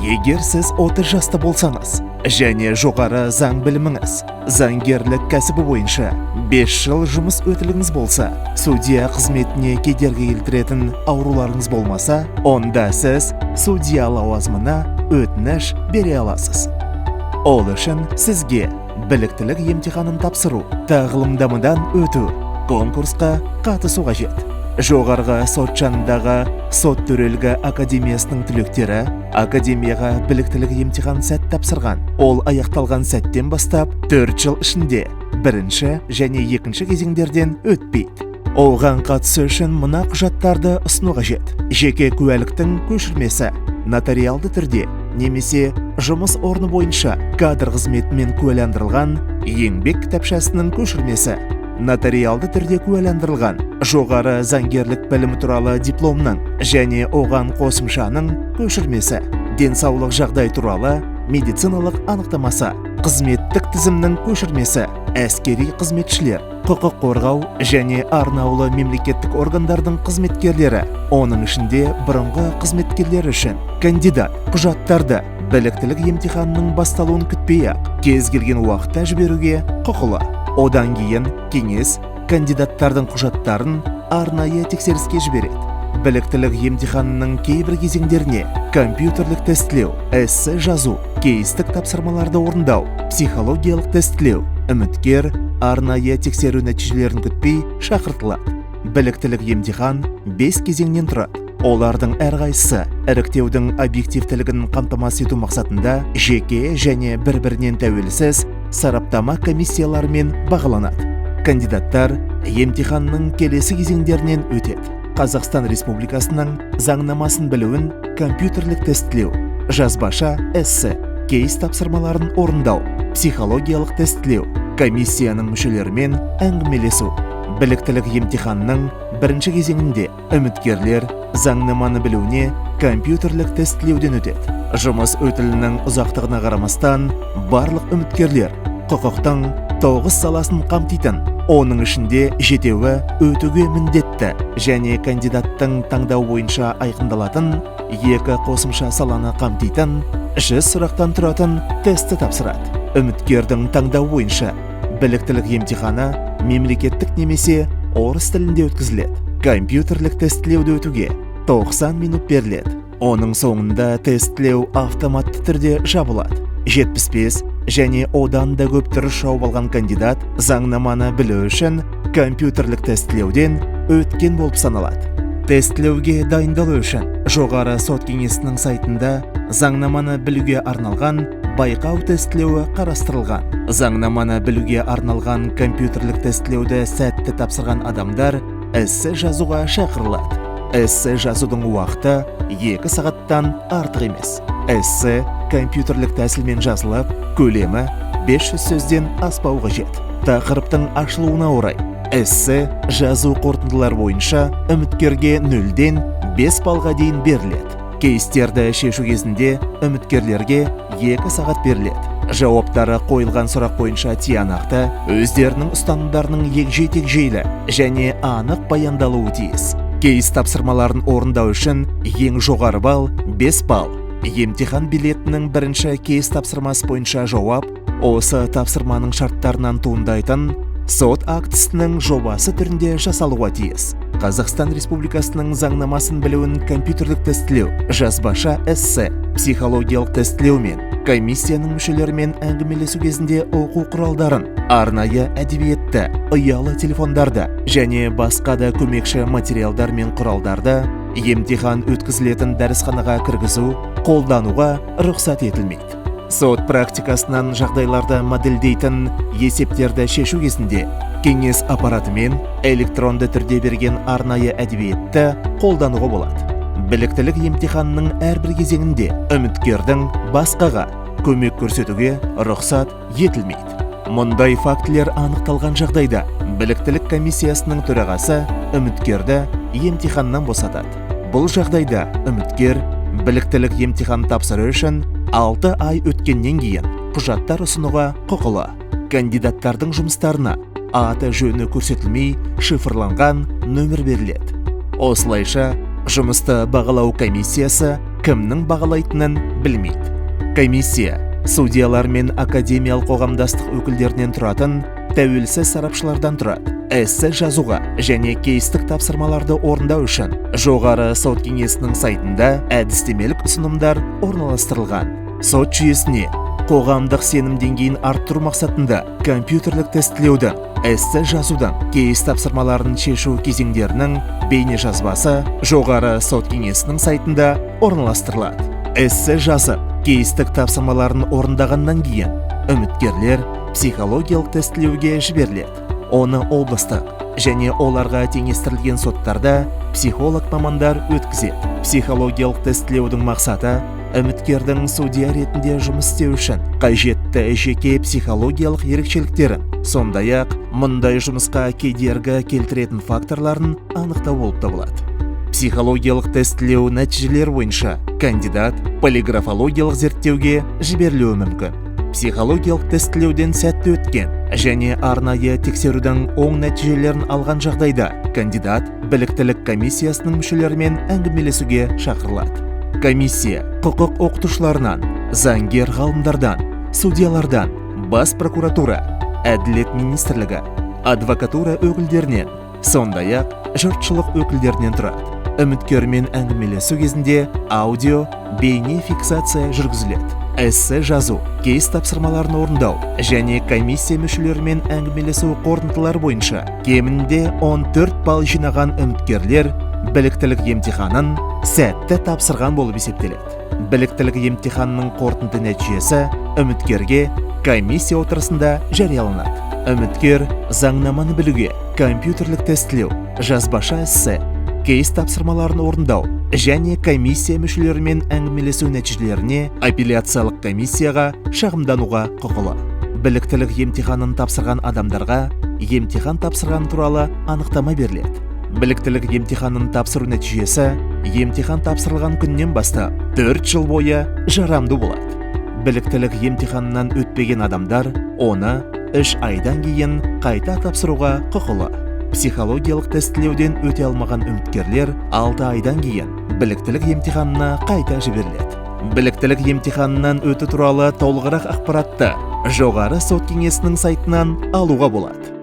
Егер сіз 30 жаста болсаңыз, және жоғары заң біліміңіз, заңгерлік кәсібі бойынша 5 жыл жұмыс өтіліңіз болса, судья қызметіне кедергі келтіретін ауруларыңыз болмаса, онда сіз судья лауазымына өтініш бере аласыз. Ол үшін сізге біліктілік емтиханын тапсыру, тағылымдамадан өту, конкурсқа қатысу қажет. Жоғарғы сот жанындағы сот төрелігі академиясының түлектері академияға біліктілік емтихан сәт тапсырған. Ол аяқталған сәттен бастап 4 жыл ішінде бірінші және екінші кезеңдерден өтпейді. Оған қатысу үшін мына құжаттарды ұсыну қажет. Жеке куәліктің көшірмесі, нотариалды түрде немесе жұмыс орны бойынша кадр қызметімен куәландырылған еңбек кітапшасының көшірмесі, нотариалды түрде куәландырылған жоғары заңгерлік білімі туралы дипломның және оған қосымшаның көшірмесі, денсаулық жағдай туралы медициналық анықтамасы, қызметтік тізімнің көшірмесі, әскери қызметшілер, құқық қорғау және арнаулы мемлекеттік органдардың қызметкерлері, оның ішінде бұрынғы қызметкерлер үшін кандидат құжаттарды біліктілік емтиханының басталуын күтпей-ақ кез келген уақытта жіберуге құқылы. Одан кейін кеңес кандидаттардың құжаттарын арнайы тексеріске жібереді. Біліктілік емтиханының кейбір кезеңдеріне компьютерлік тестілеу, эссе жазу, кейстік тапсырмаларды орындау, психологиялық тестілеу, үміткер арнайы тексеру нәтижелерін күтпей шақыртылады. Біліктілік емтихан 5 кезеңнен тұрады. Олардың әрқайсысы іріктеудің объективтілігін қамтамасыз ету мақсатында жеке және бір-бірінен тәуелсіз сараптама комиссияларымен бағаланады. Кандидаттар емтиханның келесі кезеңдерінен өтеді. Қазақстан Республикасының заңнамасын білуін компьютерлік тестілеу, жазбаша эссе, кейс тапсырмаларын орындау, психологиялық тестілеу, комиссияның мүшелерімен әңгімелесу. Біліктілік емтиханның бірінші кезеңінде үміткерлер заңнаманы білуіне компьютерлік тестілеуден өтеді. Жұмыс өтілінің ұзақтығына қарамастан барлық үміткерлер құқықтың 9 саласын қамтитын, оның ішінде 7-і өтуге міндетті және кандидаттың таңдау бойынша айқындалатын 2 қосымша саланы қамтитын 100 сұрақтан тұратын тестті тапсырады. Үміткердің таңдау бойынша біліктілік емтиханы мемлекеттік немесе орыс тілінде өткізіледі. Компьютерлік тестілеуді өтуге 90 минут беріледі. Оның соңында тестілеу автоматты түрде жабылады. 75 және одан да көп дұрыс жауап алған кандидат заңнаманы білу үшін компьютерлік тестілеуден өткен болып саналады. Тестілеуге дайындалу үшін жоғары сот кеңесінің сайтында заңнаманы білуге арналған байқау тестілеуі қарастырылған. Заңнаманы білуге арналған компьютерлік тестілеуді сәтті тапсырған адамдар эссе жазуға шақырылады. Эссе жазудың уақыты 2 сағаттан артық емес. Эссе компьютерлік тәсілмен жазылып, көлемі 500 сөзден аспау қажет. Тақырыптың ашылуына орай эссе жазу қорытындылар бойынша үміткерге 0-ден 5 баллға дейін беріледі. Кейстерді шешу кезінде үміткерлерге 2 сағат беріледі. Жауаптары қойылған сұрақ бойынша тиянақты, өздерінің ұстанымдарының егжей-тегжейлі және анық баяндалуы тиіс. Кейс тапсырмаларын орындау үшін ең жоғары балл 5 балл. Емтихан билетінің бірінші кейс тапсырмасы бойынша жауап осы тапсырманың шарттарынан туындайтын сот актісінің жобасы түрінде жасалуға тиіс. Қазақстан Республикасының заңнамасын білуін компьютерлік тестілеу, жазбаша эссе, психологиялық тестілеу мен комиссияның мүшелерімен әңгімелесу кезінде оқу құралдарын, арнайы әдебиетті, ұялы телефондарды және басқа да көмекші материалдар мен құралдарды емтихан өткізілетін дәрісханаға кіргізу, қолдануға рұқсат етілмейді. Сот практикасынан жағдайларды модельдейтін есептерді шешу кезінде кеңес аппаратымен электронды түрде берген арнайы әдебиетті қолдануға болады. Біліктілік емтиханның әрбір кезеңінде үміткердің басқаға көмек көрсетуге рұқсат етілмейді. Мұндай фактілер анықталған жағдайда біліктілік комиссиясының төрағасы үміткерді емтиханнан босатады. Бұл жағдайда үміткер біліктілік емтихан тапсыру үшін 6 ай өткеннен кейін құжаттар ұсынуға құқылы. Кандидаттардың жұмыстарына аты жөні көрсетілмей шифрланған нөмір беріледі. Осылайша жұмысты бағалау комиссиясы кімнің бағалайтынын білмейді. Комиссия судьялар мен академиялық қоғамдастық өкілдерінен тұратын тәуелсіз сарапшылардан тұрады. Эссе жазуға және кейстік тапсырмаларды орындау үшін жоғары сот кеңесінің сайтында әдістемелік ұсынымдар орналастырылған. Сот жүйесіне қоғамдық сенім деңгейін арттыру мақсатында компьютерлік тестілеудің, эссе жазудың, кейс тапсырмаларын шешу кезеңдерінің бейне жазбасы жоғары сот кеңесінің сайтында орналастырылады. Эссе жазып, кейстік тапсырмаларын орындағаннан кейін үміткерлер психологиялық тестілеуге жіберіледі. Оны облыстық және оларға теңестірілген соттарда психолог мамандар өткізеді. Психологиялық тестілеудің мақсаты үміткердің судья ретінде жұмыс істеу үшін қажетті жеке психологиялық ерекшеліктерін, сондай-ақ мұндай жұмысқа кедергі келтіретін факторларын анықтау болып табылады. Психологиялық тестілеу нәтижелері бойынша кандидат полиграфологиялық зерттеуге жіберілуі мүмкін. Психологиялық тестілеуден сәтті өткен және арнайы тексерудің оң нәтижелерін алған жағдайда кандидат біліктілік комиссиясының мүшелерімен әңгімелесуге шақырылады. Комиссия құқық оқытушыларынан, заңгер ғалымдардан, судьялардан, бас прокуратура, әділет министрлігі, адвокатура өкілдерінен, сондай-ақ жұртшылық өкілдерінен тұрады. Үміткермен әңгімелесу кезінде аудио, бейне фиксация жүргізіледі. Эссе жазу, кейс тапсырмаларын орындау және комиссия мүшелерімен әңгімелесу қорытындылары бойынша кемінде 14 балл жинаған үміткерлер біліктілік емтиханын сәтті тапсырған болып есептеледі. Біліктілік емтиханының қорытынды нәтижесі үміткерге комиссия отырысында жарияланады. Үміткер заңнаманы білуге, компьютерлік тестілеу, жазбаша эссе, кейс тапсырмаларын орындау және комиссия мүшелерімен әңгімелесу нәтижелеріне апелляциялық комиссияға шағымдануға құқылы. Біліктілік емтиханын тапсырған адамдарға емтихан тапсырған туралы анықтама беріледі. Біліктілік емтиханын тапсыру нәтижесі емтихан тапсырылған күннен бастап 4 жыл бойы жарамды болады. Біліктілік емтиханынан өтпеген адамдар оны 3 айдан кейін қайта тапсыруға құқылы. Психологиялық тестілеуден өте алмаған үміткерлер 6 айдан кейін біліктілік емтиханына қайта жіберіледі. Біліктілік емтиханынан өту туралы толығырақ ақпаратты жоғары сот кеңесінің сайтынан алуға болады.